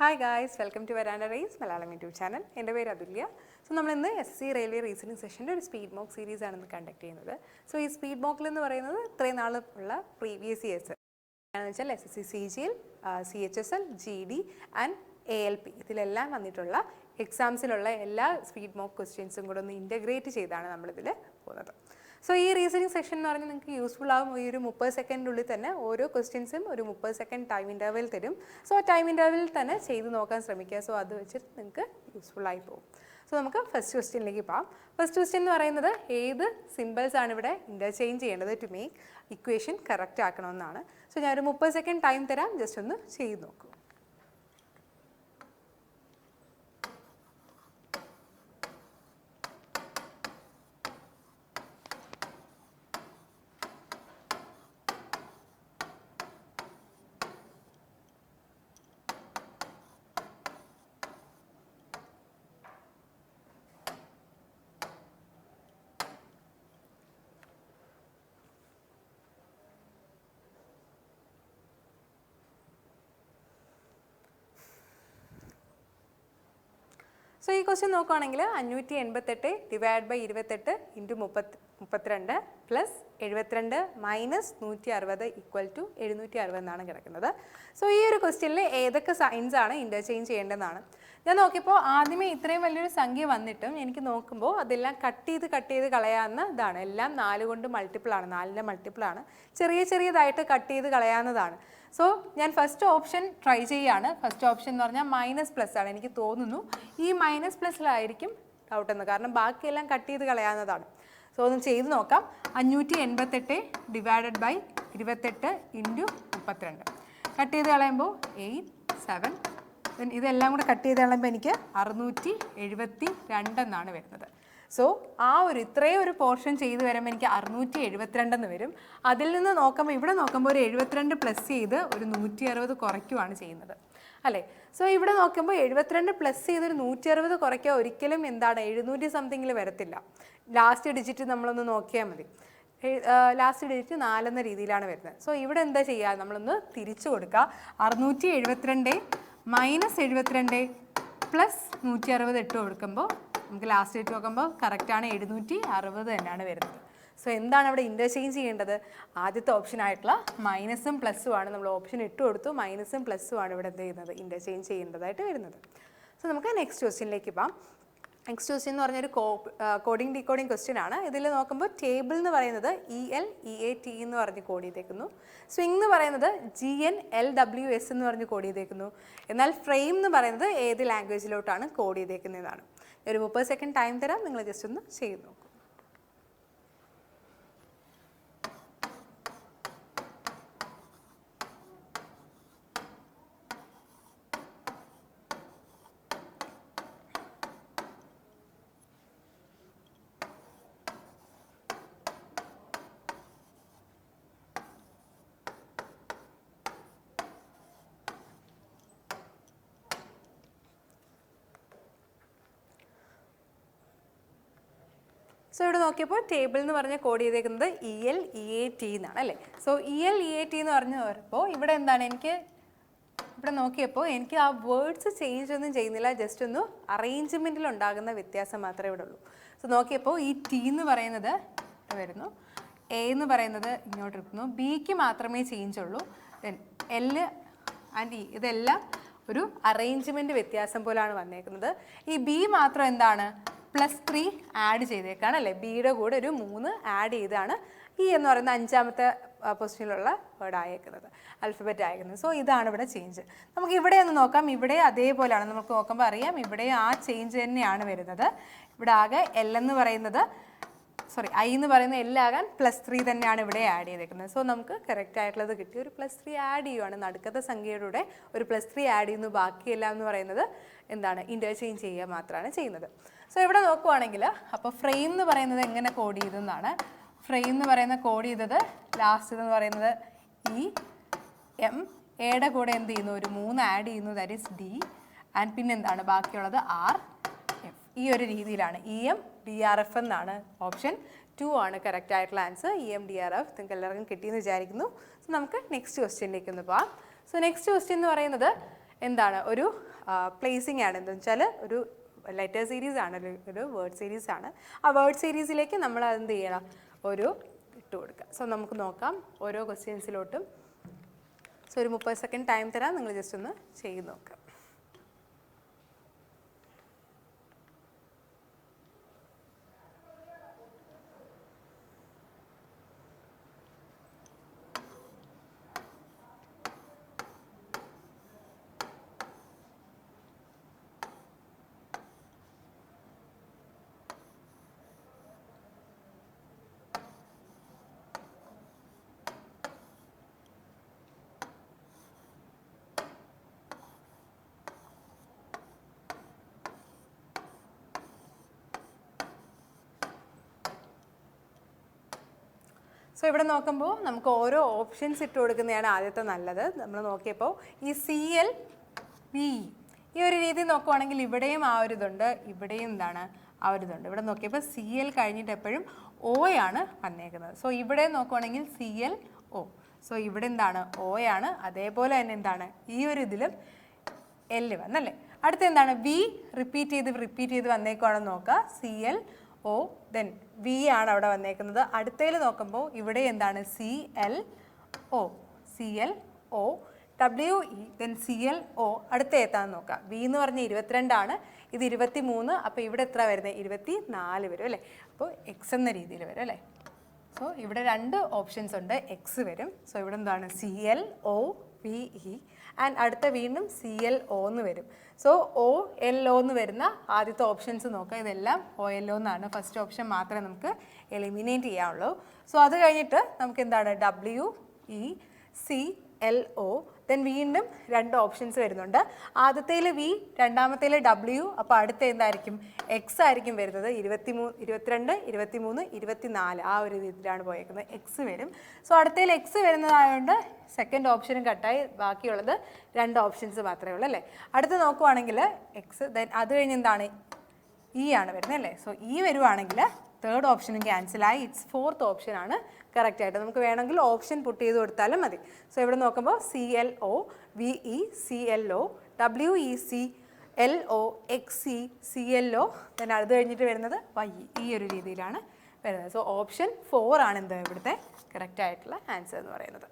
Hi guys, welcome to Veranda Race Malayalam YouTube channel. എൻ്റെ പേര് അതുല്യ. So നമ്മൾ ഇന്ന് SSC റെയിൽവേ റീസണിംഗ് സെഷൻ്റെ ഒരു സ്പീഡ് മോക്ക് സീരീസ് ആണ് ഇന്ന് കണ്ടക്ട് ചെയ്യുന്നത്. സോ ഈ സ്പീഡ് മോക്കിൽ എന്ന് പറയുന്നത് ഇത്രയും നാളുള്ള പ്രീവിയസ് ഇയേഴ്സ് എന്ന് വെച്ചാൽ SSC CGL, CHSL, GD and ALP ഇതിലെല്ലാം വന്നിട്ടുള്ള എക്സാംസിലുള്ള എല്ലാ സ്പീഡ് മോക്ക് ക്വസ്റ്റ്യൻസും കൂടെ ഒന്ന് ഇൻ്റഗ്രേറ്റ് ചെയ്താണ് നമ്മളിതിൽ പോകുന്നത്. സോ ഈ റീസണിങ് സെഷൻ എന്ന് പറഞ്ഞാൽ നിങ്ങൾക്ക് യൂസ്ഫുൾ ആകും. ഈ ഒരു 30 സെക്കൻഡിനുള്ളിൽ തന്നെ ഓരോ ക്വസ്റ്റ്യൻസും ഒരു 30 സെക്കൻഡ് ടൈം ഇൻ്റർവെൽ തരും. സോ ആ ടൈം ഇൻ്റർവെൽ തന്നെ ചെയ്ത് നോക്കാൻ ശ്രമിക്കുക. സോ അത് വെച്ചിട്ട് നിങ്ങൾക്ക് യൂസ്ഫുള്ളായി പോകും. സോ നമുക്ക് ഫസ്റ്റ് ക്വസ്റ്റ്യനിലേക്ക് പോകാം. ഫസ്റ്റ് ക്വസ്റ്റ്യൻ എന്ന് പറയുന്നത് ഏത് സിമ്പിൾസ് ആണ് ഇവിടെ ഇൻ്റർചേഞ്ച് ചെയ്യേണ്ടത് ടു മേക്ക് ഇക്വേഷൻ കറക്റ്റ് ആക്കണമെന്നാണ്. സോ ഞാനൊരു 30 സെക്കൻഡ് ടൈം തരാം, ജസ്റ്റ് ഒന്ന് ചെയ്ത് നോക്കൂ. സോ ഈ ക്വസ്റ്റ്യൻ നോക്കുകയാണെങ്കിൽ 588 divide by 28 into 32 plus 72 minus 160 equal to 760 എന്നാണ് കിടക്കുന്നത്. സോ ഈ ഒരു ക്വസ്റ്റ്യനിൽ ഏതൊക്കെ സൈൻസ് ആണ് ഇൻ്റർചേഞ്ച് ചെയ്യേണ്ടതെന്നാണ് ഞാൻ നോക്കിയപ്പോൾ ആദ്യമേ ഇത്രയും വലിയൊരു സംഖ്യ വന്നിട്ടും എനിക്ക് നോക്കുമ്പോൾ അതെല്ലാം കട്ട് ചെയ്ത് കളയാവുന്ന ഇതാണ്. എല്ലാം 4 കൊണ്ട് മൾട്ടിപ്പിളാണ്, 4ൻ്റെ മൾട്ടിപ്പിളാണ്. ചെറിയതായിട്ട് കട്ട് ചെയ്ത് കളയാവുന്നതാണ്. സോ ഞാൻ ഫസ്റ്റ് ഓപ്ഷൻ ട്രൈ ചെയ്യുകയാണ്. ഫസ്റ്റ് ഓപ്ഷൻ എന്ന് പറഞ്ഞാൽ മൈനസ് പ്ലസ് ആണ്. എനിക്ക് തോന്നുന്നു ഈ മൈനസ് പ്ലസ്സിലായിരിക്കും ഡൗട്ട് എന്ന്, കാരണം ബാക്കിയെല്ലാം കട്ട് ചെയ്ത് കളയാവുന്നതാണ്. സോ ഒന്ന് ചെയ്ത് നോക്കാം. 588 ഡിവൈഡഡ് ബൈ 28 ഇൻറ്റു 32 കട്ട് ചെയ്ത് കളയുമ്പോൾ 8, 7 ഇതെല്ലാം കൂടെ കട്ട് ചെയ്ത് കളയുമ്പോൾ എനിക്ക് 672 എന്നാണ് വരുന്നത്. സോ ആ ഇത്രയും ഒരു പോർഷൻ ചെയ്ത് വരുമ്പോൾ എനിക്ക് 672 എന്ന് വരും. അതിൽ നിന്ന് നോക്കുമ്പോൾ ഇവിടെ നോക്കുമ്പോൾ ഒരു 72 പ്ലസ് ചെയ്ത് ഒരു 160 കുറയ്ക്കുകയാണ് ചെയ്യുന്നത് അല്ലേ. സോ ഇവിടെ നോക്കുമ്പോൾ 72 പ്ലസ് ചെയ്ത് ഒരു 160 കുറയ്ക്കുക ഒരിക്കലും എന്താണ് 700 സംതിങ്ങിൽ വരത്തില്ല. ലാസ്റ്റ് ഡിജിറ്റ് നമ്മളൊന്ന് നോക്കിയാൽ മതി. ലാസ്റ്റ് ഡിജിറ്റ് 4 എന്ന രീതിയിലാണ് വരുന്നത്. സോ ഇവിടെ എന്താ ചെയ്യുക, നമ്മളൊന്ന് തിരിച്ചു കൊടുക്കുക. 672 മൈനസ് 72 പ്ലസ് 160 ഇട്ട് കൊടുക്കുമ്പോൾ നമുക്ക് ലാസ്റ്റ് ഇട്ട് നോക്കുമ്പോൾ കറക്റ്റാണ് 760 തന്നെയാണ് വരുന്നത്. സോ എന്താണ് അവിടെ ഇൻ്റർചേഞ്ച് ചെയ്യേണ്ടത്? ആദ്യത്തെ ഓപ്ഷൻ ആയിട്ടുള്ള മൈനസും പ്ലസ്സും ആണ്. നമ്മൾ ഓപ്ഷൻ ഇട്ട് കൊടുത്തു, മൈനസും പ്ലസ്സും ആണ് ഇവിടെ എന്ത് ചെയ്യുന്നത്, ഇൻ്റർചേഞ്ച് ചെയ്യേണ്ടതായിട്ട് വരുന്നത്. സോ നമുക്ക് നെക്സ്റ്റ് ക്വസ്റ്റ്യനിലേക്ക് പോകാം. നെക്സ്റ്റ് ക്വസ്റ്റ്യൻ എന്ന് പറഞ്ഞൊരു കോഡിംഗ് ഡീകോഡിംഗ് ക്വസ്റ്റ്യൻ ആണ്. ഇതിൽ നോക്കുമ്പോൾ ടേബിൾ എന്ന് പറയുന്നത് EL EAT എന്ന് പറഞ്ഞ് കോഡ് ചെയ്തേക്കുന്നു. സ്വിംഗ് എന്ന് പറയുന്നത് GN LWS എന്ന് പറഞ്ഞ് കോഡ് ചെയ്തേക്കുന്നു. എന്നാൽ ഫ്രെയിം എന്ന് പറയുന്നത് ഏത് ലാംഗ്വേജിലോട്ടാണ് കോഡ് ചെയ്തേക്കുന്നതാണ്. ഒരു 30 സെക്കൻഡ് ടൈം തരാം, നിങ്ങൾ ജസ്റ്റ് ഒന്ന് ചെയ്ത് നോക്കൂ. സോ ഇവിടെ നോക്കിയപ്പോൾ ടേബിൾ എന്ന് പറഞ്ഞ കോഡ് ചെയ്തേക്കുന്നത് EL EAT എന്നാണ് അല്ലേ. സോ EL EAT എന്ന് പറഞ്ഞു വരുമ്പോൾ ഇവിടെ എന്താണ്, എനിക്ക് ഇവിടെ നോക്കിയപ്പോൾ എനിക്ക് ആ വേർഡ്സ് ചേഞ്ച് ഒന്നും ചെയ്യുന്നില്ല, ജസ്റ്റ് ഒന്ന് അറേഞ്ച്മെൻറ്റിൽ ഉണ്ടാകുന്ന വ്യത്യാസം മാത്രമേ ഇവിടെ ഉള്ളൂ. സോ നോക്കിയപ്പോൾ ഈ T എന്ന് പറയുന്നത് വരുന്നു, A എന്ന് പറയുന്നത് ഇങ്ങോട്ട് എടുക്കുന്നു, Bക്ക് മാത്രമേ ചേഞ്ച് ഉള്ളൂ. ദെൻ L ആൻഡ് E ഇതെല്ലാം ഒരു അറേഞ്ച്മെൻറ്റ് വ്യത്യാസം പോലാണ് വന്നേക്കുന്നത്. ഈ B മാത്രം എന്താണ് +3 ആഡ് ചെയ്തേക്കാണ് അല്ലേ. ബിയുടെ കൂടെ ഒരു 3 ആഡ് ചെയ്താണ് E എന്ന് പറയുന്ന 5ാമത്തെ പൊസിഷനിലുള്ള വേർഡ് ആയേക്കുന്നത്, ആൽഫബറ്റ് ആയേക്കുന്നത്. സോ ഇതാണ് ഇവിടെ ചേഞ്ച്. നമുക്ക് ഇവിടെ ഒന്ന് നോക്കാം. ഇവിടെ അതേപോലെയാണ്, നമുക്ക് നോക്കുമ്പോൾ അറിയാം ഇവിടെ ആ ചേഞ്ച് തന്നെയാണ് വരുന്നത്. ഇവിടെ ആകെ I എന്ന് പറയുന്നത് L ആകാൻ +3 തന്നെയാണ് ഇവിടെ ആഡ് ചെയ്തേക്കുന്നത്. സോ നമുക്ക് കറക്റ്റ് ആയിട്ടുള്ളത് കിട്ടി. ഒരു +3 ആഡ് ചെയ്യുവാണ്, നടുക്കത്തെ സംഖ്യയുടെ ഒരു +3 ആഡ് ചെയ്യുന്നു. ബാക്കിയെല്ലാം എന്ന് പറയുന്നത് എന്താണ്, ഇൻ്റർചേഞ്ച് ചെയ്യുക മാത്രമാണ് ചെയ്യുന്നത്. സോ ഇവിടെ നോക്കുവാണെങ്കിൽ അപ്പോൾ ഫ്രെയിം എന്ന് പറയുന്നത് എങ്ങനെ കോഡ് ചെയ്തെന്നാണ്. ഫ്രെയിം എന്ന് പറയുന്ന കോഡ് ചെയ്തത് ലാസ്റ്റ് എന്ന് പറയുന്നത് EM, എയുടെ കൂടെ എന്ത് ചെയ്യുന്നു, ഒരു 3 ആഡ് ചെയ്യുന്നു, ദാറ്റ് ഈസ് D, ആൻഡ് പിന്നെ എന്താണ് ബാക്കിയുള്ളത് RF. ഈ ഒരു രീതിയിലാണ്. EM DRF എന്നാണ് ഓപ്ഷൻ 2 ആണ് കറക്റ്റ് ആയിട്ടുള്ള ആൻസർ. EM DRF നിങ്ങൾക്ക് എല്ലാവർക്കും കിട്ടിയെന്ന് വിചാരിക്കുന്നു. സോ നമുക്ക് നെക്സ്റ്റ് ക്വസ്റ്റ്യനിലേക്ക് ഒന്ന് പോകാം. സോ നെക്സ്റ്റ് ക്വസ്റ്റ്യൻ എന്ന് പറയുന്നത് എന്താണ്, ഒരു പ്ലേസിംഗ് ആണ്. എന്താണെന്ന് വെച്ചാൽ ഒരു ലെറ്റർ സീരീസ് ആണ്, ഒരു വേർഡ് സീരീസ് ആണ്. ആ വേർഡ് സീരീസിലേക്ക് നമ്മൾ അതെന്ത് ചെയ്യണം, ഒരു ഇട്ട് കൊടുക്കുക. സോ നമുക്ക് നോക്കാം ഓരോ ക്വസ്റ്റ്യൻസിലോട്ടും. സോ ഒരു 30 സെക്കൻഡ് ടൈം തരാം, നിങ്ങൾ ജസ്റ്റ് ഒന്ന് ചെയ്ത് നോക്കാം. സോ ഇവിടെ നോക്കുമ്പോൾ നമുക്ക് ഓരോ ഓപ്ഷൻസ് ഇട്ട് കൊടുക്കുന്നതാണ് ആദ്യത്തെ നല്ലത്. നമ്മൾ നോക്കിയപ്പോൾ ഈ CL V ഈ ഒരു രീതി നോക്കുവാണെങ്കിൽ ഇവിടെയും ആ ഒരു ഇതുണ്ട്, ഇവിടെയും എന്താണ് ആ ഒരു ഇതുണ്ട്. ഇവിടെ നോക്കിയപ്പോൾ CL കഴിഞ്ഞിട്ട് എപ്പോഴും O ആണ് വന്നേക്കുന്നത്. സോ ഇവിടെ നോക്കുവാണെങ്കിൽ CLO. സോ ഇവിടെ എന്താണ് O ആണ്, അതേപോലെ തന്നെ എന്താണ് ഈ ഒരു ഇതിലും L വന്നല്ലേ. അടുത്ത എന്താണ് V റിപ്പീറ്റ് ചെയ്ത് വന്നേക്കുവാണെന്ന് നോക്കുക. CLO ദെൻ V ആണ് അവിടെ വന്നേക്കുന്നത്. അടുത്തതിൽ നോക്കുമ്പോൾ ഇവിടെ എന്താണ് CLO WE ദെൻ CLO അടുത്ത എത്താന്ന് നോക്കാം. V എന്ന് പറഞ്ഞാൽ 22 ആണ്, ഇത് 23. അപ്പോൾ ഇവിടെ എത്ര വരുന്നത് 24 വരും അല്ലേ. അപ്പോൾ X എന്ന രീതിയിൽ വരും അല്ലേ. സോ ഇവിടെ 2 ഓപ്ഷൻസ് ഉണ്ട്, X വരും. സോ ഇവിടെ എന്താണ് CLO VE ആൻഡ് അടുത്ത വീണ്ടും CLO എന്ന് വരും. സോ OLO എന്ന് വരുന്ന ആദ്യത്തെ ഓപ്ഷൻസ് നോക്കുക. ഇതെല്ലാം OLO എന്നാണ്. ഫസ്റ്റ് ഓപ്ഷൻ മാത്രമേ നമുക്ക് എലിമിനേറ്റ് ചെയ്യാവുള്ളൂ. സോ അത് കഴിഞ്ഞിട്ട് നമുക്ക് എന്താണ് WE CLO ദെൻ വീണ്ടും 2 ഓപ്ഷൻസ് വരുന്നുണ്ട്. ആദ്യത്തേൽ V, രണ്ടാമത്തേൽ W. അപ്പോൾ അടുത്ത എന്തായിരിക്കും X ആയിരിക്കും വരുന്നത്. 22, 23, 24 ആ ഒരു രീതിയിലാണ് പോയേക്കുന്നത്. X വരും. സോ അടുത്തതിൽ X വരുന്നതായതുകൊണ്ട് സെക്കൻഡ് ഓപ്ഷനും കട്ടായി, ബാക്കിയുള്ളത് 2 ഓപ്ഷൻസ് മാത്രമേ ഉള്ളൂ അല്ലേ. അടുത്ത് നോക്കുവാണെങ്കിൽ X ദെൻ അത് കഴിഞ്ഞ് എന്താണ് E ആണ് വരുന്നത് അല്ലേ. സോ E വരുവാണെങ്കിൽ തേർഡ് ഓപ്ഷനും ക്യാൻസലായി. ഇറ്റ്സ് ഫോർത്ത് ഓപ്ഷനാണ് കറക്റ്റായിട്ട്. നമുക്ക് വേണമെങ്കിൽ ഓപ്ഷൻ പുട്ട് ചെയ്ത് കൊടുത്താലും മതി. സോ ഇവിടെ നോക്കുമ്പോൾ CLO VE CLO WE CLO XE CLO then അത് കഴിഞ്ഞിട്ട് വരുന്നത് YE ഈ ഒരു രീതിയിലാണ് വരുന്നത്. സോ ഓപ്ഷൻ 4 ആണ് എന്ത് ഇവിടുത്തെ കറക്റ്റ് ആയിട്ടുള്ള ആൻസർ എന്ന് പറയുന്നത്.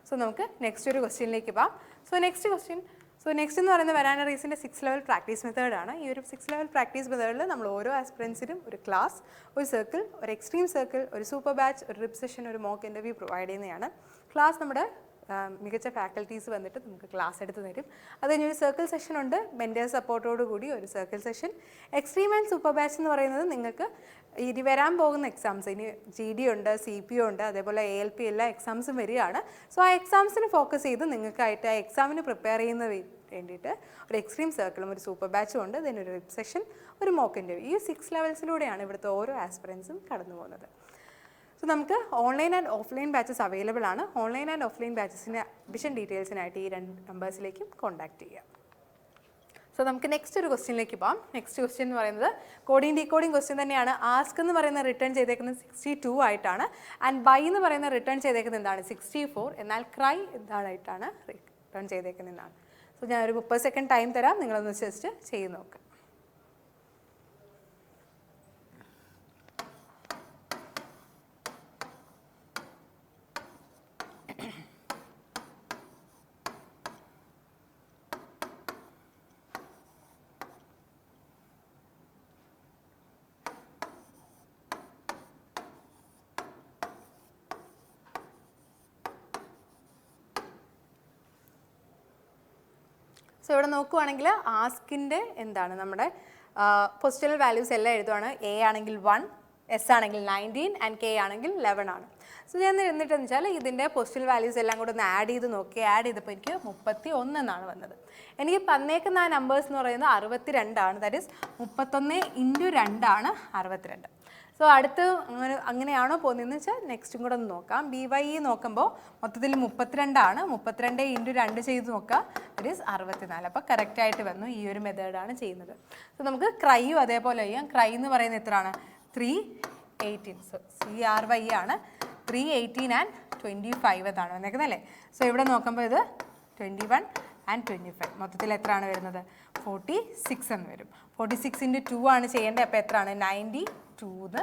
സോ നമുക്ക് നെക്സ്റ്റ് ഒരു ക്വസ്റ്റ്യനിലേക്ക് പോകാം. സോ നെക്സ്റ്റ് എന്ന് പറയുന്നത് വെരാന റീസിൻ്റെ 6 ലെവൽ പ്രാക്ടീസ് മെത്തേഡാണ്. ഈ ഒരു 6 ലെവൽ പ്രാക്ടീസ് മെത്തേഡിൽ നമ്മൾ ഓരോ ആസ്പിറൻസിനും ഒരു ക്ലാസ്, ഒരു സർക്കിൾ, ഒരു എക്സ്ട്രീം സർക്കിൾ, ഒരു സൂപ്പർ ബാച്ച്, ഒരു റിപ്പ് സെഷൻ, ഒരു മോക്ക് ഇൻ്റർവ്യൂ പ്രൊവൈഡ് ചെയ്യുന്നതാണ്. ക്ലാസ് നമ്മുടെ മികച്ച ഫാക്കൽറ്റീസ് വന്നിട്ട് നമുക്ക് ക്ലാസ് എടുത്ത് തരും. അത് കഴിഞ്ഞൊരു സർക്കിൾ സെഷൻ ഉണ്ട്, മെൻറ്റേഴ്സ് സപ്പോർട്ടോട് കൂടി ഒരു circle session. Extreme and super batch എന്ന് പറയുന്നത് നിങ്ങൾക്ക് ഇനി വരാൻ പോകുന്ന എക്സാംസ്, ഇനി GD ഉണ്ട്, CPO ഉണ്ട്, അതേപോലെ ALP എല്ലാ എക്സാംസും വരികയാണ്. സോ ആ എക്സാംസിന് ഫോക്കസ് ചെയ്ത് നിങ്ങൾക്കായിട്ട് ആ എക്സാമിന് പ്രിപ്പയർ ചെയ്യുന്ന വേണ്ടിയിട്ട് ഒരു എക്സ്ട്രീം സർക്കിളും ഒരു സൂപ്പർ ബാച്ചും ഉണ്ട്, ദെൻ ഒരു റിപ്പ് സെഷൻ, ഒരു മോക്ക് ഇൻ്റർവ്യൂ. ഈ 6 ലെവൽസിലൂടെയാണ് ഇവിടുത്തെ ഓരോ ആസ്പിറൻസും കടന്നു പോകുന്നത്. സോ നമുക്ക് online and offline batches available ആണ്. ഓൺലൈൻ ആൻഡ് ഓഫ്ലൈൻ ബാച്ചസിൻ്റെ അഡ്മിഷൻ ഡീറ്റെയിൽസിനായിട്ട് ഈ 2 നമ്പേഴ്സിലേക്കും കോൺടാക്ട് ചെയ്യാം. സോ നമുക്ക് നെക്സ്റ്റ് ഒരു ക്വസ്റ്റ്യനിലേക്ക് പോകാം. നെക്സ്റ്റ് ക്വസ്റ്റ്യൻ എന്ന് പറയുന്നത് കോഡിങ് ഡീകോഡിങ് ക്വസ്റ്റ്യൻ തന്നെയാണ്. ആസ്ക് എന്ന് പറയുന്ന റിട്ടേൺ ചെയ്തേക്കുന്നത് 62 ആയിട്ടാണ്. ആൻഡ് ബൈ എന്ന് പറയുന്ന റിട്ടേൺ ചെയ്തേക്കുന്നത് എന്താണ് 64. എന്നാൽ ക്രൈ എന്തായിട്ടാണ് റിട്ടേൺ ചെയ്തേക്കുന്നത് എന്നാണ്. സോ ഞാനൊരു 30 സെക്കൻഡ് ടൈം തരാം, നിങ്ങളൊന്ന് ജസ്റ്റ് ചെയ്ത് നോക്കാം. സോ ഇവിടെ നോക്കുവാണെങ്കിൽ ആസ്കിൻ്റെ എന്താണ് നമ്മുടെ പൊസിഷണൽ വാല്യൂസ് എല്ലാം എഴുതുവാണ്. A ആണെങ്കിൽ 1, S ആണെങ്കിൽ 19 ആൻഡ് K ആണെങ്കിൽ 11 ആണ്. സോ ഞാൻ എന്നിട്ടെന്ന് വെച്ചാൽ ഇതിൻ്റെ പൊസിഷണൽ വാല്യൂസ് എല്ലാം കൂടെ ഒന്ന് ആഡ് ചെയ്ത് നോക്കി. ആഡ് ചെയ്തപ്പോൾ എനിക്ക് 31 എന്നാണ് വന്നത്. എനിക്ക് തന്നേക്കുന്ന ആ നമ്പേഴ്സ് എന്ന് പറയുന്നത് 62 ആണ്. ദാറ്റ് ഈസ് 31 × 2 ആണ് 62. സോ അടുത്ത് അങ്ങനെയാണോ പോകുന്നതെന്ന് വെച്ചാൽ നെക്സ്റ്റും കൂടെ ഒന്ന് നോക്കാം. BYE നോക്കുമ്പോൾ മൊത്തത്തിൽ 32 ആണ്. 32 × 2 ചെയ്ത് നോക്കുക, ദാറ്റ് ഈസ് 64. അപ്പോൾ കറക്റ്റായിട്ട് വന്നു. ഈ ഒരു മെത്തേഡാണ് ചെയ്യുന്നത്. സോ നമുക്ക് ക്രൈയും അതേപോലെ ചെയ്യാം. ക്രൈ എന്ന് പറയുന്നത് എത്രയാണ് 318. സോ CRY ആണ് 318 ആൻഡ് 25 എന്നാണ് വന്നേക്കുന്നത് അല്ലേ. സോ ഇവിടെ നോക്കുമ്പോൾ ഇത് 21 ആൻഡ് 25. മൊത്തത്തിൽ എത്രയാണ് വരുന്നത്? 46 എന്ന് വരും. 46 × 2 ആണ് ചെയ്യേണ്ടത്. അപ്പോൾ എത്രയാണ്? 92 എന്ന്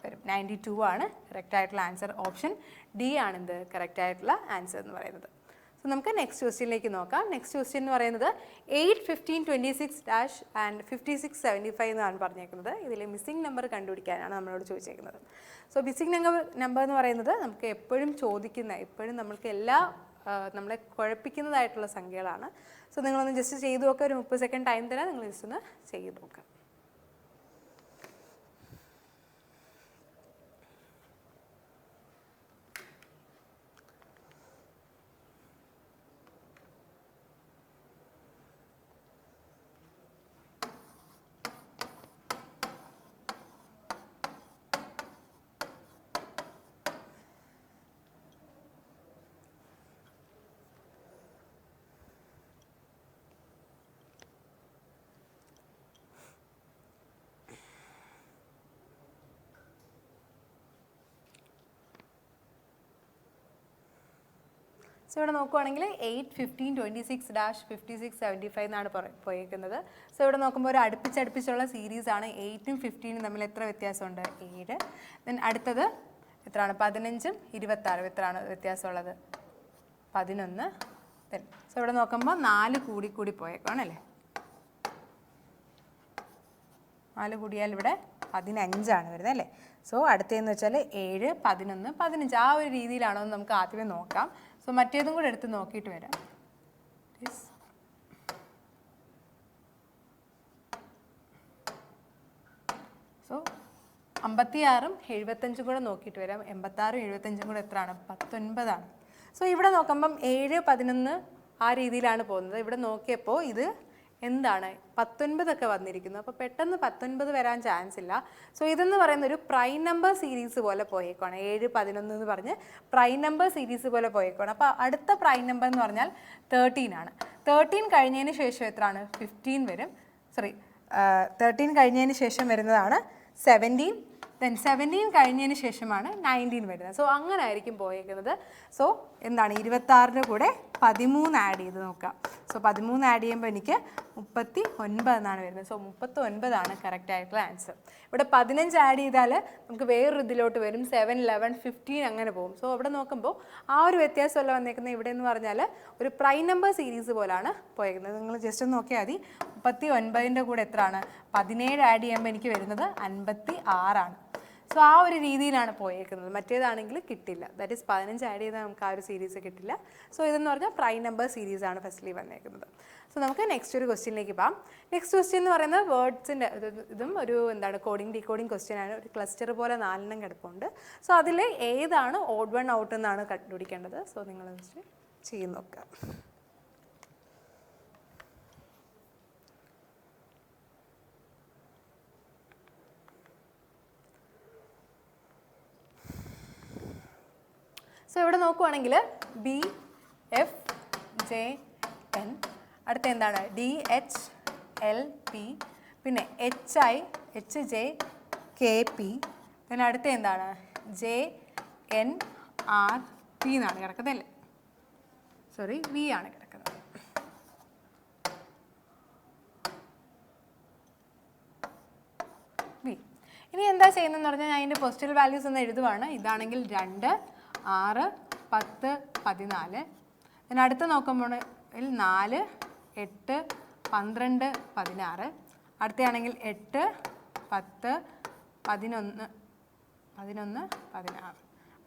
വരും. 92 ആണ് കറക്റ്റ് ആയിട്ടുള്ള ആൻസർ. ഓപ്ഷൻ ഡി ആണ് എന്ത് കറക്റ്റ് ആയിട്ടുള്ള ആൻസർ എന്ന് പറയുന്നത്. സോ നമുക്ക് നെക്സ്റ്റ് ക്വസ്റ്റ്യനിലേക്ക് നോക്കാം. നെക്സ്റ്റ് ക്വസ്റ്റ്യൻ എന്ന് പറയുന്നത് 8, 15, 26 ആൻഡ് 56, 75 എന്നാണ് പറഞ്ഞേക്കുന്നത്. ഇതിൽ മിസ്സിംഗ് നമ്പർ കണ്ടുപിടിക്കാനാണ് നമ്മളോട് ചോദിച്ചേക്കുന്നത്. സോ മിസ്സിംഗ് നമ്പർ എന്ന് പറയുന്നത് നമുക്ക് എപ്പോഴും എപ്പോഴും നമ്മൾക്ക് നമ്മളെ കുഴപ്പിക്കുന്നതായിട്ടുള്ള സംഖ്യകളാണ്. സോ നിങ്ങളൊന്ന് ജസ്റ്റ് ചെയ്ത് നോക്കുക. ഒരു 30 സെക്കൻഡ് ടൈം തരാം. നിങ്ങൾ ജസ്റ്റ് ഒന്ന് ചെയ്ത് നോക്കുക. സോ ഇവിടെ നോക്കുവാണെങ്കിൽ 8, 15, 26, 56, 75 എന്നാണ് പോയേക്കുന്നത്. സോ ഇവിടെ നോക്കുമ്പോൾ ഒരു അടുപ്പിച്ചുള്ള സീരീസാണ്. 8ഉം 15ഉം തമ്മിൽ എത്ര വ്യത്യാസമുണ്ട്? 7. ദെൻ അടുത്തത് എത്രയാണ്? 15ഉം 26 എത്രയാണ് വ്യത്യാസമുള്ളത്? 11. ദെൻ സോ ഇവിടെ നോക്കുമ്പോൾ 4 കൂടി പോയേക്കാണല്ലേ. 4 കൂടിയാൽ ഇവിടെ 15 വരുന്നത് അല്ലേ. സോ അടുത്തതെന്ന് വെച്ചാൽ 7, 11, 15 ആ ഒരു രീതിയിലാണോ എന്ന് നമുക്ക് ആദ്യമേ നോക്കാം. സോ മറ്റേതും കൂടെ എടുത്ത് നോക്കിയിട്ട് വരാം. സോ 56ഉം 75ഉം കൂടെ നോക്കിയിട്ട് വരാം. 86ഉം 75ഉം കൂടെ എത്രയാണ്? 19 ആണ്. സോ ഇവിടെ നോക്കുമ്പം 7, 11 ആ രീതിയിലാണ് പോകുന്നത്. ഇവിടെ നോക്കിയപ്പോൾ ഇത് എന്താണ് 19 ഒക്കെ വന്നിരിക്കുന്നു. അപ്പോൾ പെട്ടെന്ന് 19 വരാൻ ചാൻസ് ഇല്ല. സോ ഇതെന്ന് പറയുന്ന ഒരു പ്രൈം നമ്പർ സീരീസ് പോലെ പോയേക്കാണ്. 7, 11 എന്ന് പറഞ്ഞ് പ്രൈം നമ്പർ സീരീസ് പോലെ പോയേക്കാണ്. അപ്പോൾ അടുത്ത പ്രൈം നമ്പർ എന്ന് പറഞ്ഞാൽ 13 ആണ്. 13 കഴിഞ്ഞതിന് ശേഷം എത്രയാണ്? 15 വരും. 13 കഴിഞ്ഞതിന് ശേഷം വരുന്നതാണ് 17. ദെൻ 17 കഴിഞ്ഞതിന് ശേഷമാണ് 19 വരുന്നത്. സോ അങ്ങനെ ആയിരിക്കും പോയേക്കുന്നത്. സോ എന്താണ് 26ൻ്റെ കൂടെ 13 ആഡ് ചെയ്ത് നോക്കാം. സോ 13 ആഡ് ചെയ്യുമ്പോൾ എനിക്ക് 39 എന്നാണ് വരുന്നത്. സോ 39 ആണ് കറക്റ്റ് ആയിട്ടുള്ള ആൻസർ. ഇവിടെ 15 ആഡ് ചെയ്താൽ നമുക്ക് വേറൊരു ഇതിലോട്ട് വരും. 7, 11, 15 അങ്ങനെ പോകും. സോ ഇവിടെ നോക്കുമ്പോൾ ആ ഒരു വ്യത്യാസമല്ല വന്നേക്കുന്നത്. ഇവിടെ എന്ന് പറഞ്ഞാൽ ഒരു പ്രൈം നമ്പർ സീരീസ് പോലാണ് പോയേക്കുന്നത്. നിങ്ങൾ ജസ്റ്റ് ഒന്ന് നോക്കിയാൽ മതി. 39ൻ്റെ കൂടെ എത്രയാണ്? 17 ആഡ് ചെയ്യുമ്പോൾ എനിക്ക് വരുന്നത് 56 ആണ്. സോ ആ ഒരു രീതിയിലാണ് പോയേക്കുന്നത്. മറ്റേതാണെങ്കിൽ കിട്ടില്ല. ദാറ്റ് ഈസ് 15 ആഡ് ചെയ്താൽ നമുക്ക് ആ ഒരു സീരീസ് കിട്ടില്ല. സോ ഇതെന്ന് പറഞ്ഞാൽ പ്രൈം നമ്പർ സീരീസാണ് ഫസ്റ്റ്ലി വന്നേക്കുന്നത്. സോ നമുക്ക് നെക്സ്റ്റ് ഒരു ക്വസ്റ്റ്യനിലേക്ക് പോകാം. നെക്സ്റ്റ് ക്വസ്റ്റ്യൻ എന്ന് പറയുന്നത് വേർഡ്സിൻ്റെ ഇതും ഒരു ഡീകോഡിങ് ക്വസ്റ്റ്യൻ ആണ്. ഒരു ക്ലസ്റ്റർ പോലെ 4 കിടപ്പുണ്ട്. സോ അതിൽ ഏതാണ് ഓഡ് വൺ ഔട്ട് എന്നാണ് കണ്ടുപിടിക്കേണ്ടത്. സോ നിങ്ങൾ ജസ്റ്റ് ചെയ്ത് നോക്കാം. സോ ഇവിടെ നോക്കുവാണെങ്കിൽ ബി, എഫ്, ജെ, എൻ, അടുത്ത എന്താണ്? ഡി, എച്ച്, എൽ, പി, പിന്നെ H I, H J, K P, പിന്നെ അടുത്ത എന്താണ്? ജെ, എൻ, ആർ, പി എന്നാണ് കിടക്കുന്നത് അല്ലേ. സോറി, വി ആണ് കിടക്കുന്നത്. വി. ഇനി എന്താ ചെയ്യുന്നതെന്ന് പറഞ്ഞാൽ ഞാൻ അതിൻ്റെ പോസ്റ്റൽ വാല്യൂസ് ഒന്ന് എഴുതുവാണ്. ഇതാണെങ്കിൽ 2, 6, 10, 14. പിന്നെ അടുത്ത് നോക്കുമ്പോൾ 4, 8, 12, 16. അടുത്തയാണെങ്കിൽ 8, 10, 11, 16.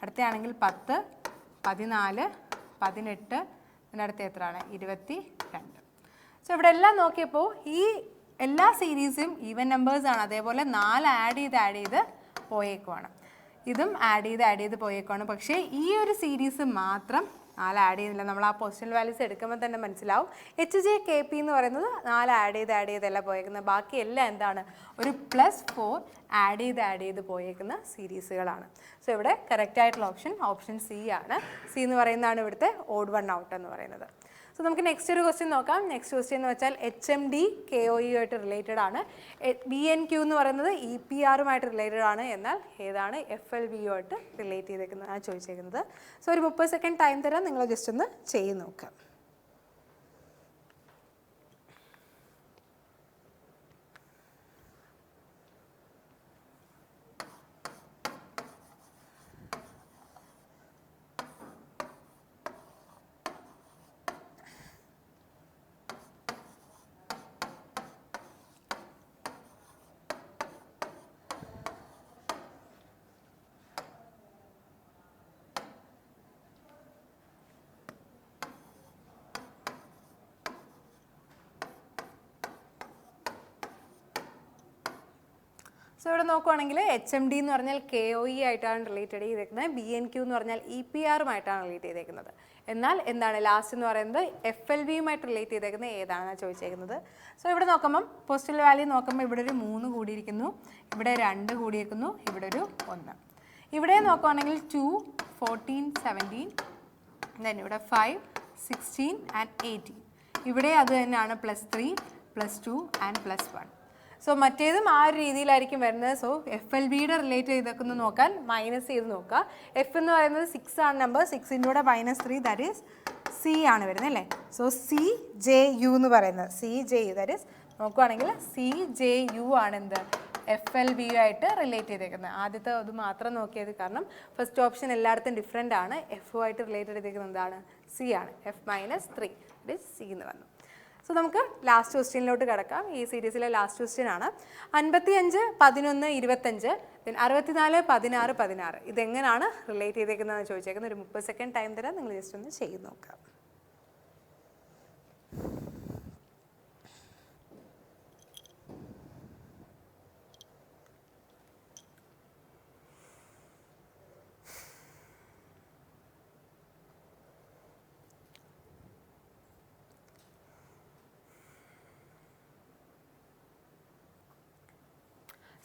അടുത്തയാണെങ്കിൽ 10, 14, 18. പിന്നെ അടുത്ത എത്രയാണ്? 22. സോ ഇവിടെ എല്ലാം നോക്കിയപ്പോൾ ഈ എല്ലാ സീരീസും ഈവൻ നമ്പേഴ്സാണ്. അതേപോലെ 4 ആഡ് ചെയ്ത് പോയേക്കുവാണ്. ഇതും ആഡ് ചെയ്ത് പോയേക്കാണ്. പക്ഷേ ഈ ഒരു സീരീസ് മാത്രം 4 ആഡ് ചെയ്യുന്നില്ല. നമ്മൾ ആ പോസ്റ്റൽ വാല്യൂസ് എടുക്കുമ്പോൾ തന്നെ മനസ്സിലാവും. എച്ച് ജെ കെ പി എന്ന് പറയുന്നത് 4 ആഡ് ചെയ്തല്ല പോയേക്കുന്നത്. ബാക്കി എല്ലാം എന്താണ്? ഒരു +4 ആഡ് ചെയ്ത് പോയേക്കുന്ന സീരീസുകളാണ്. സോ ഇവിടെ കറക്റ്റ് ആയിട്ടുള്ള ഓപ്ഷൻ സി ആണ്. സി എന്ന് പറയുന്നതാണ് ഇവിടുത്തെ ഓഡ് വൺ ഔട്ട് എന്ന് പറയുന്നത്. സോ നമുക്ക് നെക്സ്റ്റ് ഒരു ക്വസ്റ്റ്യൻ നോക്കാം. നെക്സ്റ്റ് ക്വസ്റ്റ്യൻ എന്ന് വെച്ചാൽ HMD KOE ആയിട്ട് റിലേറ്റഡ് ആണ്. BNQ എന്ന് പറയുന്നത് EPRുമായിട്ട് റിലേറ്റഡ് ആണ്. എന്നാൽ ഏതാണ് FLVU ആയിട്ട് റിലേറ്റ് ചെയ്തേക്കുന്നതാണ് ചോദിച്ചേക്കുന്നത്. സോ ഒരു 30 സെക്കൻഡ് ടൈം തരാം. നിങ്ങൾ ജസ്റ്റ് ഒന്ന് ചെയ്ത് നോക്കാം. സോ ഇവിടെ നോക്കുവാണെങ്കിൽ HMD എന്ന് പറഞ്ഞാൽ KOE ആയിട്ടാണ് റിലേറ്റഡ് ചെയ്തേക്കുന്നത്, BNQ എന്ന് പറഞ്ഞാൽ EPRുമായിട്ടാണ് റിലേറ്റ് ചെയ്തേക്കുന്നത്. എന്നാൽ എന്താണ് ലാസ്റ്റ് എന്ന് പറയുന്നത് FLVയുമായിട്ട് റിലേറ്റ് ചെയ്തേക്കുന്നത് ഏതാണെന്നാണ് ചോദിച്ചേക്കുന്നത്. സോ ഇവിടെ നോക്കുമ്പം പോസ്റ്റൽ വാല്യൂ നോക്കുമ്പോൾ ഇവിടെ ഒരു 3 കൂടിയിരിക്കുന്നു, ഇവിടെ 2 കൂടിയിരിക്കുന്നു, ഇവിടെ ഒരു 1. ഇവിടെ നോക്കുവാണെങ്കിൽ 2, 14, 17, ദെൻ ഇവിടെ 5, 16 ആൻഡ് 18. ഇവിടെ അത് തന്നെയാണ് +3, +2 ആൻഡ് +1. സോ മറ്റേതും ആ ഒരു രീതിയിലായിരിക്കും വരുന്നത്. സോ FLVയുടെ റിലേറ്റ് ചെയ്തേക്കുന്നത് നോക്കാൻ മൈനസ് ചെയ്ത് നോക്കുക. F എന്ന് പറയുന്നത് 6 ആണ് നമ്പർ, 6ൻ്റെ കൂടെ -3 ദാറ്റ് ഈസ് C ആണ് വരുന്നത് അല്ലേ. സോ CJU എന്ന് പറയുന്നത് CJU ദാറ്റ് ഈസ് നോക്കുവാണെങ്കിൽ CJU ആണ് എന്ത് FLV ആയിട്ട് റിലേറ്റ് ചെയ്തേക്കുന്നത്. ആദ്യത്തെ അത് മാത്രം നോക്കിയത് കാരണം ഫസ്റ്റ് ഓപ്ഷൻ എല്ലായിടത്തും ഡിഫറെൻ്റ് ആണ്. Fുമായിട്ട് റിലേറ്റ് ചെയ്തേക്കുന്നത് എന്താണ് C ആണ്, F-3 ദാറ്റ് ഈസ് C എന്ന് വന്നു. സോ നമുക്ക് ലാസ്റ്റ് ക്വസ്റ്റ്യനിലോട്ട് കിടക്കാം. ഈ സീരീസിലെ ലാസ്റ്റ് ക്വസ്റ്റ്യൻ ആണ് 55, 11, 25, ദെൻ 64, 16, 16. ഇതെങ്ങനെയാണ് റിലേറ്റ് ചെയ്തേക്കുന്നതെന്ന് ചോദിച്ചേക്കുന്നത്. ഒരു 30 സെക്കൻഡ് ടൈം തരാം, നിങ്ങൾ ജസ്റ്റ് ഒന്ന് ചെയ്ത് നോക്കാം.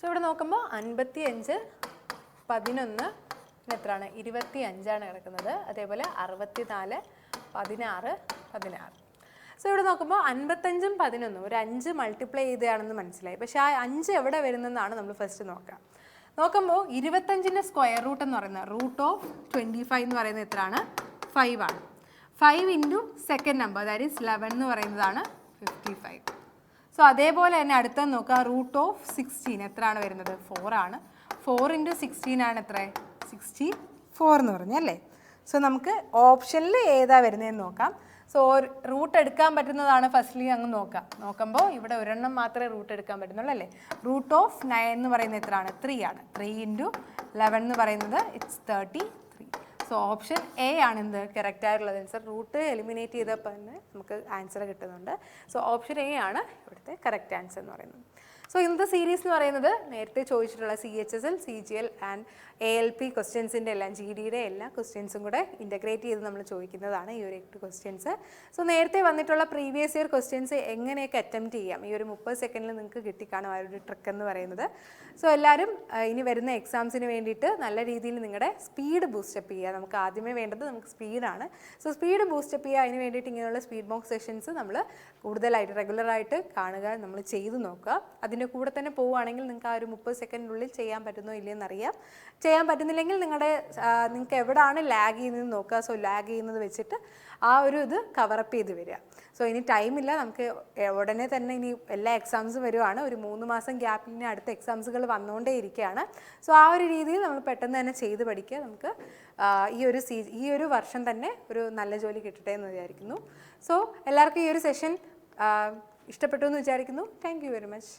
സോ ഇവിടെ നോക്കുമ്പോൾ 55, 11 എത്രയാണ് 25 കിടക്കുന്നത്. അതേപോലെ 64, 16, 16. സോ ഇവിടെ നോക്കുമ്പോൾ 55ഉം 11 ഒരു 5 മൾട്ടിപ്ലൈ ചെയ്തതാണെന്ന് മനസ്സിലായി. പക്ഷേ ആ 5 എവിടെ വരുന്നതെന്നാണ് നമ്മൾ ഫസ്റ്റ് നോക്കാം. നോക്കുമ്പോൾ 25ൻ്റെ സ്ക്വയർ റൂട്ട് എന്ന് പറയുന്നത് √25 എന്ന് പറയുന്നത് എത്രയാണ് 5 ആണ്. 5 into second number that is 11 എന്ന് പറയുന്നതാണ് 55. സോ അതേപോലെ തന്നെ അടുത്ത നോക്കുക √16 എത്രയാണ് വരുന്നത് 4 ആണ്. 4 ഇൻറ്റു 16 ആണ് എത്ര 64 എന്ന് പറഞ്ഞല്ലേ. സോ നമുക്ക് ഓപ്ഷനിൽ ഏതാ വരുന്നതെന്ന് നോക്കാം. സോ റൂട്ട് എടുക്കാൻ പറ്റുന്നതാണ് ഫസ്റ്റ്ലി അങ്ങ് നോക്കാം. നോക്കുമ്പോൾ ഇവിടെ ഒരെണ്ണം മാത്രമേ റൂട്ട് എടുക്കാൻ പറ്റുന്നുള്ളൂ അല്ലേ. √9 എന്ന് പറയുന്നത് എത്രയാണ് 3 ആണ്. 3 ഇൻറ്റു 11 എന്ന് പറയുന്നത് ഇറ്റ്സ് 33. സോ ഓപ്ഷൻ എ ആണ് എന്ത് കറക്റ്റ് ആയിട്ടുള്ളത് ആൻസർ. റൂട്ട് എലിമിനേറ്റ് ചെയ്തപ്പോൾ തന്നെ നമുക്ക് ആൻസർ കിട്ടുന്നുണ്ട്. സോ ഓപ്ഷൻ എ ആണ് ഇവിടുത്തെ കറക്റ്റ് ആൻസർ എന്ന് പറയുന്നത്. സോ ഇന്നത്തെ സീരീസ് എന്ന് പറയുന്നത് നേരത്തെ ചോദിച്ചിട്ടുള്ള CHSL, CGL ആൻഡ് ALP ക്വസ്റ്റ്യൻസിൻ്റെ എല്ലാം GDയുടെ എല്ലാ ക്വസ്റ്റ്യൻസും കൂടെ ഇൻ്റഗ്രേറ്റ് ചെയ്ത് നമ്മൾ ചോദിക്കുന്നതാണ് ഈ ഒരു 8 ക്വസ്റ്റ്യൻസ്. സോ നേരത്തെ വന്നിട്ടുള്ള പ്രീവിയസ് ഇയർ ക്വസ്റ്റ്യൻസ് എങ്ങനെയൊക്കെ അറ്റംപ്റ്റ് ചെയ്യാം ഈ ഒരു 30 സെക്കൻഡിൽ നിങ്ങൾക്ക് കിട്ടിക്കാണും ആ ഒരു ട്രിക്ക് എന്ന് പറയുന്നത്. സോ എല്ലാവരും ഇനി വരുന്ന എക്സാംസിന് വേണ്ടിയിട്ട് നല്ല രീതിയിൽ നിങ്ങളുടെ സ്പീഡ് ബൂസ്റ്റപ്പ് ചെയ്യുക. നമുക്ക് ആദ്യമേ വേണ്ടത് നമുക്ക് സ്പീഡാണ്. സോ സ്പീഡ് ബൂസ്റ്റപ്പ് ചെയ്യുക. അതിന് വേണ്ടിയിട്ട് ഇങ്ങനെയുള്ള സ്പീഡ് ബോക്സ് സെഷൻസ് നമ്മൾ കൂടുതലായിട്ട് റെഗുലറായിട്ട് കാണുക, നമ്മൾ ചെയ്ത് നോക്കുക. അതിൻ്റെ കൂടെ തന്നെ പോവുകയാണെങ്കിൽ നിങ്ങൾക്ക് ആ ഒരു 30 സെക്കൻഡിനുള്ളിൽ ചെയ്യാൻ പറ്റുന്നോ ഇല്ലയെന്ന് അറിയാം. ചെയ്യാൻ പറ്റുന്നില്ലെങ്കിൽ നിങ്ങൾക്ക് എവിടെയാണ് ലാഗ് ചെയ്യുന്നതെന്ന് നോക്കുക. സോ ലാഗ് ചെയ്യുന്നത് വെച്ചിട്ട് ആ ഒരു ഇത് കവറപ്പ് ചെയ്ത് വരിക. സോ ഇനി ടൈമില്ല, നമുക്ക് ഉടനെ തന്നെ ഇനി എല്ലാ എക്സാംസും വരുവാണ്. ഒരു 3 മാസം ഗ്യാപ്പിന് അടുത്ത എക്സാംസുകൾ വന്നുകൊണ്ടേ ഇരിക്കുകയാണ്. സോ ആ ഒരു രീതിയിൽ നമ്മൾ പെട്ടെന്ന് തന്നെ ചെയ്ത് പഠിക്കുക. നമുക്ക് ഈ ഒരു വർഷം തന്നെ ഒരു നല്ല ജോലി കിട്ടട്ടെ എന്ന് വിചാരിക്കുന്നു. സോ എല്ലാവർക്കും ഈ ഒരു സെഷൻ ഇഷ്ടപ്പെട്ടു എന്ന് വിചാരിക്കുന്നു. Thank you very much.